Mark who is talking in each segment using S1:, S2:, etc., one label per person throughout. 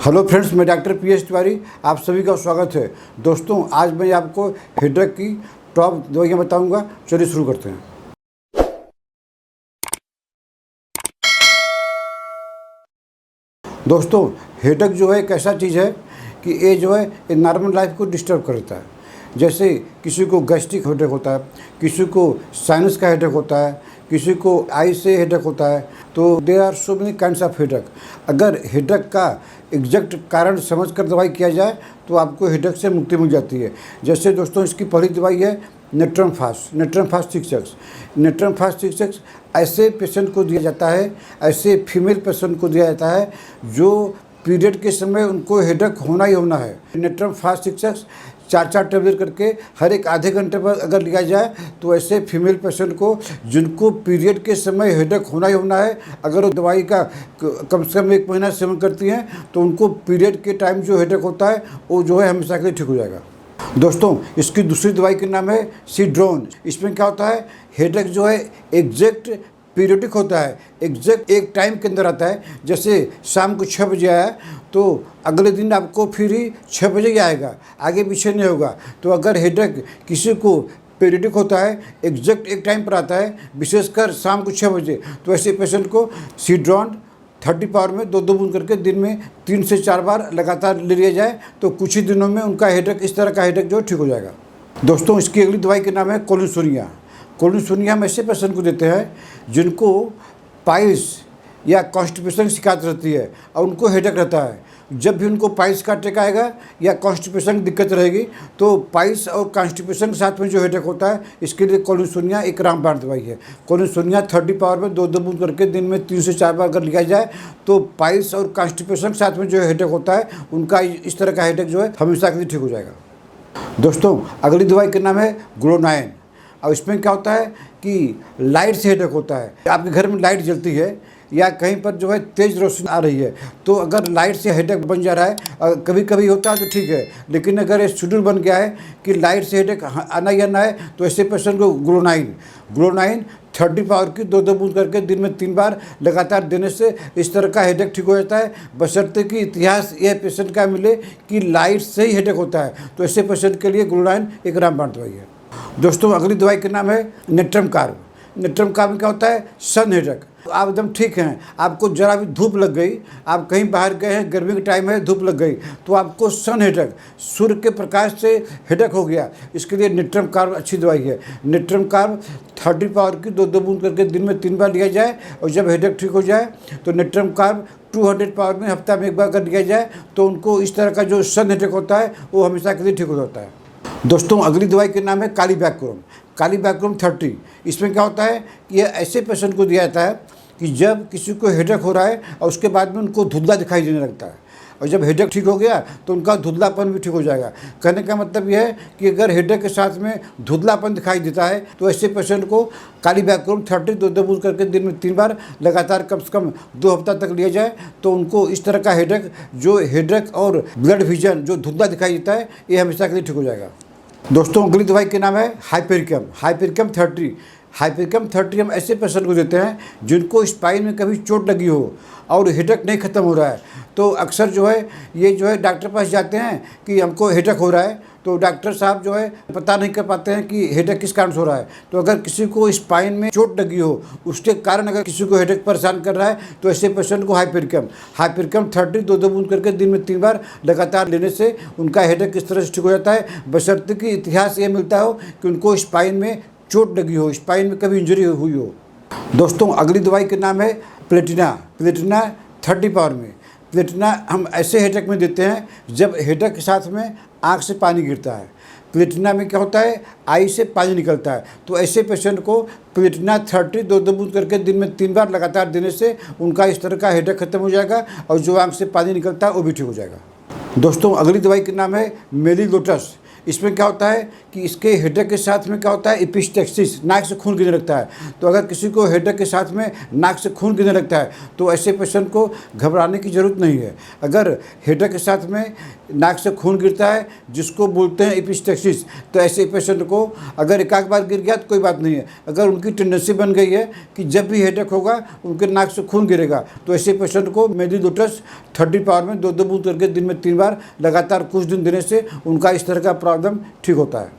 S1: Hello friends, मैं doctor PS Tiwari, आप सभी का स्वागत है। दोस्तों, आज मैं आपको हेडेक की टॉप दवाइयाँ बताऊंगा। चलिए शुरू करते हैं। दोस्तों, हेडेक जो है एक ऐसा चीज़ है कि ये जो है ये नॉर्मल लाइफ को डिस्टर्ब करता है। जैसे किसी को गैस्ट्रिक हेडेक होता है, किसी को साइनस का हेडेक होता है, किसी को आई से हेडेक होता है। तो there are so many kinds of headache. अगर हेडेक का एग्जैक्ट कारण समझकर दवाई किया जाए तो आपको हेडेक से मुक्ति मिल जाती है। जैसे दोस्तों, इसकी पहली दवाई है natrum fast 6x। Natrum fast 6x ऐसे पेशेंट को दिया जाता है, ऐसे फीमेल पेशेंट को दिया जाता है जो पीरियड के समय उनको हेडेक होना ही होना है। नेट्रम फास्ट 6x 4 टेबलेट करके हर एक आधे घंटे पर अगर लिया जाए तो ऐसे फीमेल पेशेंट को जिनको पीरियड के समय हेडेक होना ही होना है, अगर वो दवाई का कम से कम 1 महीना सेवन करती हैं तो उनको पीरियड के टाइम जो हेडेक होता है वो जो है हमेशा के लिए ठीक हो जाएगा। दोस्तों, इसकी दूसरी दवाई का नाम है सीड्रोन। इसमें क्या होता है, हेडेक जो है एग्जैक्ट पीरियडिक होता है, एग्जैक्ट एक टाइम के अंदर आता है। जैसे शाम को 6 बजे आया तो अगले दिन आपको फिर ही 6 बजे ही आएगा, आगे पीछे नहीं होगा। तो अगर हेडेक किसी को पीरियडिक होता है, एग्जैक्ट एक टाइम पर आता है, विशेषकर शाम को 6 बजे, तो ऐसे पेशेंट को सीड्रोन 30 पावर में 2 बूंद करके दिन में 3 से 4 बार लगातार ले लिया जाए तो कुछ ही दिनों में उनका हेडेक, इस तरह का हेडेक जो ठीक हो जाएगा। दोस्तों, इसकी अगली दवाई का नाम है कोलिनसोनिया। कोलिनसोनिया हम ऐसे पेशेंट को देते हैं जिनको पाइल्स या कॉन्स्टिपेशन की शिकायत रहती है और उनको हेडेक रहता है। जब भी उनको पाइल्स का अटैक आएगा या कॉन्स्टिपेशन की दिक्कत रहेगी तो पाइल्स और कॉन्स्टिपेशन के साथ में जो हेडेक होता है, इसके लिए कोलिनसोनिया एक रामबाण दवाई है। कोलिनसोनिया 30 पावर में 2 बूंद करके दिन में 3 से 4 बार अगर लिया जाए तो पाइल्स और कॉन्स्टिपेशन के साथ में जो हेडेक होता है उनका इस तरह का हेडेक जो है हमेशा के लिए ठीक हो जाएगा। दोस्तों, अगली दवाई का नाम है ग्लोनाइन। और इसमें क्या होता है कि लाइट से हेडेक होता है। आपके घर में लाइट जलती है या कहीं पर जो है तेज़ रोशनी आ रही है, तो अगर लाइट से हेडेक बन जा रहा है, कभी कभी होता है तो ठीक है, लेकिन अगर ये शेड्यूल बन गया है कि लाइट से हेडेक आना या ना है तो ऐसे पेशेंट को ग्लोनाइन 30 पावर की 2 बूंद करके दिन में 3 बार लगातार देने से इस तरह का हेडेक ठीक हो जाता है, बशर्ते कि इतिहास यह पेशेंट का मिले कि लाइट से ही हेडेक होता है। तो ऐसे पेशेंट के लिए ग्लोनाइन एक रामबाण दवाई है। दोस्तों, अगली दवाई का नाम है नेट्रम कार्ब। नेट्रम कार्ब में क्या होता है, सन हेडेक। आप एकदम ठीक हैं, आपको जरा भी धूप लग गई, आप कहीं बाहर गए हैं, गर्मी का टाइम है, धूप लग गई तो आपको सन हेडेक, सूर्य के प्रकाश से हेडेक हो गया, इसके लिए नेट्रम कार्ब अच्छी दवाई है। नेट्रम कार्ब 30 पावर की 2 बूंद करके दिन में 3 बार लिया जाए और जब हेडेक ठीक हो जाए तो नेट्रम कार्ब 200 पावर में हफ्ता में 1 बार अगर लिया जाए तो उनको इस तरह का जो सन हेडेक होता है वो हमेशा के लिए ठीक हो जाता है। दोस्तों, अगली दवाई के नाम है कालीबैक्रोम 30। इसमें क्या होता है कि यह ऐसे पेशेंट को दिया जाता है कि जब किसी को हेडेक हो रहा है और उसके बाद में उनको धुंधला दिखाई देने लगता है, और जब हेडेक ठीक हो गया तो उनका धुंधलापन भी ठीक हो जाएगा। कहने का मतलब यह है कि अगर हेडेक के साथ में धुंधलापन दिखाई देता है तो ऐसे पेशेंट को कालीबैक्रोम 30 2 बूंद करके दिन में 3 बार लगातार कम से कम 2 हफ्ता तक लिया जाए तो उनको इस तरह का हेडेक और ब्लड विजन जो धुंधला दिखाई देता है ये हमेशा के लिए ठीक हो जाएगा। दोस्तों, अगली दवाई के नाम है हाइपेरिकम 30। हाइपेरिकम 30 हम ऐसे पेशेंट को देते हैं जिनको स्पाइन में कभी चोट लगी हो और हेडेक नहीं ख़त्म हो रहा है। तो अक्सर जो है ये जो है डॉक्टर पास जाते हैं कि हमको हेडेक हो रहा है, तो डॉक्टर साहब जो है पता नहीं कर पाते हैं कि हेडेक किस कारण से हो रहा है। तो अगर किसी को स्पाइन में चोट लगी हो, उसके कारण अगर किसी को हेडेक परेशान कर रहा है तो ऐसे पेशेंट को हाइपेरिकम 30 2 बूंद करके दिन में 3 बार लगातार लेने से उनका हेडेक इस तरह से ठीक हो जाता है, बशर्ते कि इतिहास ये मिलता हो कि उनको स्पाइन में चोट लगी हो, स्पाइन में कभी इंजरी हुई हो। दोस्तों, अगली दवाई का नाम है प्लेटिना 30 पावर में। प्लेटिना हम ऐसे हेडेक में देते हैं जब हेडेक के साथ में आँख से पानी गिरता है। प्लेटिना में क्या होता है, आई से पानी निकलता है, तो ऐसे पेशेंट को प्लेटिना 30 2 बूंद करके दिन में 3 बार लगातार देने से उनका इस तरह का हेडेक खत्म हो जाएगा और जो आँख से पानी निकलता है वो भी ठीक हो जाएगा। दोस्तों, अगली दवाई का नाम है मेलीलोटस। इसमें क्या होता है कि इसके हेडेक के साथ में क्या होता है, एपिस्टेक्सिस, नाक से खून गिरने लगता है। तो अगर किसी को हेडेक के साथ में नाक से खून गिरने लगता है तो ऐसे पेशेंट को घबराने की ज़रूरत नहीं है। अगर हेडेक के साथ में नाक से खून गिरता है जिसको बोलते हैं एपिस्टेक्सिस, तो ऐसे पेशेंट को अगर एक आध बार गिर गया तो कोई बात नहीं है। अगर उनकी टेंडेंसी बन गई है कि जब भी हेडेक होगा उनके नाक से खून गिरेगा, तो ऐसे पेशेंट को मेडिलोटस 30 पावर में 2-2 बूंद करके दिन में 3 बार लगातार कुछ दिन देने से उनका इस तरह का प्रॉब्लम ठीक होता है।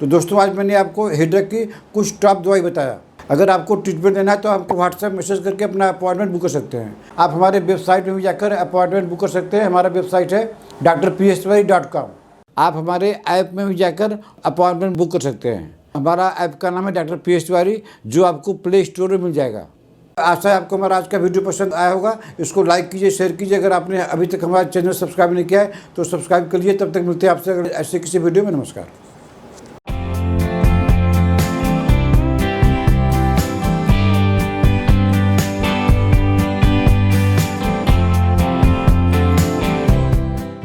S1: तो दोस्तों, आज मैंने आपको हेडेक की कुछ टॉप दवाई बताया। अगर आपको ट्रीटमेंट लेना है तो आपको व्हाट्सएप मैसेज करके अपना अपॉइंटमेंट बुक कर सकते हैं। आप हमारे वेबसाइट में भी जाकर अपॉइंटमेंट बुक कर सकते हैं। हमारा वेबसाइट है drpstiwari.com। आप हमारे ऐप में भी जाकर अपॉइंटमेंट बुक कर सकते हैं। हमारा ऐप का नाम है डॉक्टर पी एस तिवारी, जो आपको प्ले स्टोर में मिल जाएगा। आशा है आपको हमारा आज का वीडियो पसंद आया होगा। इसको लाइक कीजिए, शेयर कीजिए। अगर आपने अभी तक हमारा चैनल सब्सक्राइब नहीं किया है तो सब्सक्राइब कर लीजिए। तब तक मिलते हैं आपसे ऐसे किसी वीडियो में। नमस्कार।